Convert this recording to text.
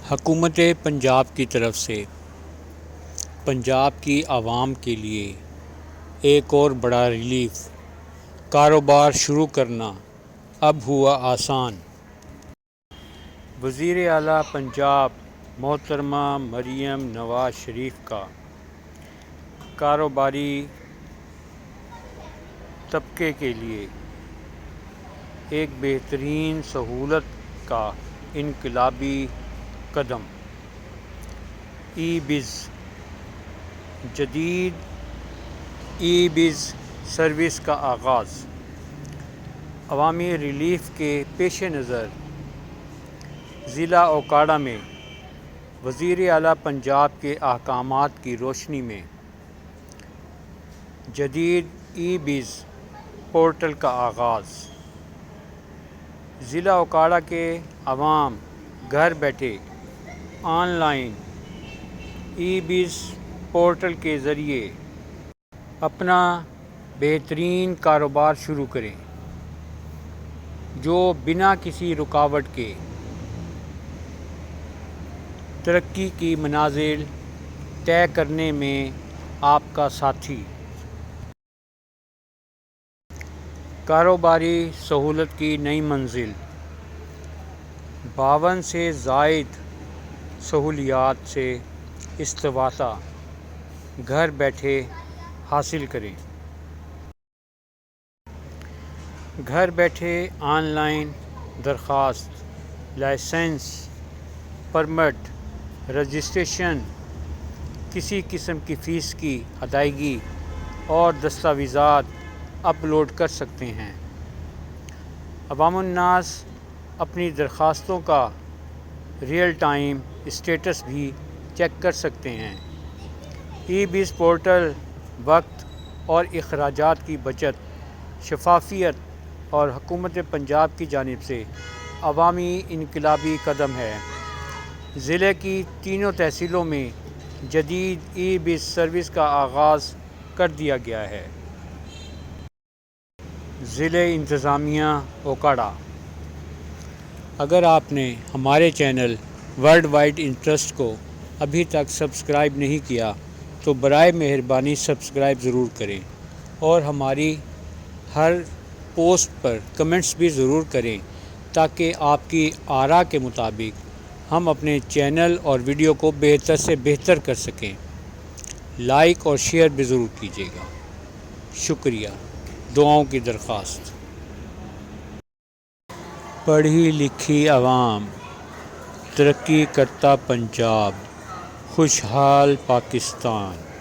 حکومت پنجاب کی طرف سے پنجاب کی عوام کے لیے ایک اور بڑا ریلیف، کاروبار شروع کرنا اب ہوا آسان۔ وزیر اعلیٰ پنجاب محترمہ مریم نواز شریف کا کاروباری طبقے کے لیے ایک بہترین سہولت کا انقلابی قدم، ای بز، جدید ای بز سروس کا آغاز۔ عوامی ریلیف کے پیش نظر ضلع اوکاڑہ میں وزیر اعلیٰ پنجاب کے احکامات کی روشنی میں جدید ای بز پورٹل کا آغاز۔ ضلع اوکاڑہ کے عوام گھر بیٹھے آن لائن ای بز پورٹل کے ذریعے اپنا بہترین کاروبار شروع کریں، جو بنا کسی رکاوٹ کے ترقی کی منازل طے کرنے میں آپ کا ساتھی۔ کاروباری سہولت کی نئی منزل، 52 سے زائد سہولیات سے استفادہ گھر بیٹھے حاصل کریں۔ گھر بیٹھے آن لائن درخواست، لائسنس، پرمٹ، رجسٹریشن، کسی قسم کی فیس کی ادائیگی اور دستاویزات اپلوڈ کر سکتے ہیں۔ عوام الناس اپنی درخواستوں کا ریئل ٹائم اسٹیٹس بھی چیک کر سکتے ہیں۔ ای بز پورٹل وقت اور اخراجات کی بچت، شفافیت اور حکومت پنجاب کی جانب سے عوامی انقلابی قدم ہے۔ ضلع کی تینوں تحصیلوں میں جدید ای بز سروس کا آغاز کر دیا گیا ہے۔ ضلع انتظامیہ اوکاڑہ، اگر آپ نے ہمارے چینل ورلڈ وائڈ انٹرسٹ کو ابھی تک سبسکرائب نہیں کیا تو برائے مہربانی سبسکرائب ضرور کریں اور ہماری ہر پوسٹ پر کمنٹس بھی ضرور کریں تاکہ آپ کی آراء کے مطابق ہم اپنے چینل اور ویڈیو کو بہتر سے بہتر کر سکیں۔ لائک اور شیئر بھی ضرور کیجیے گا۔ شکریہ۔ دعاؤں کی درخواست۔ پڑھی لکھی عوام، ترقی کرتا پنجاب، خوشحال پاکستان۔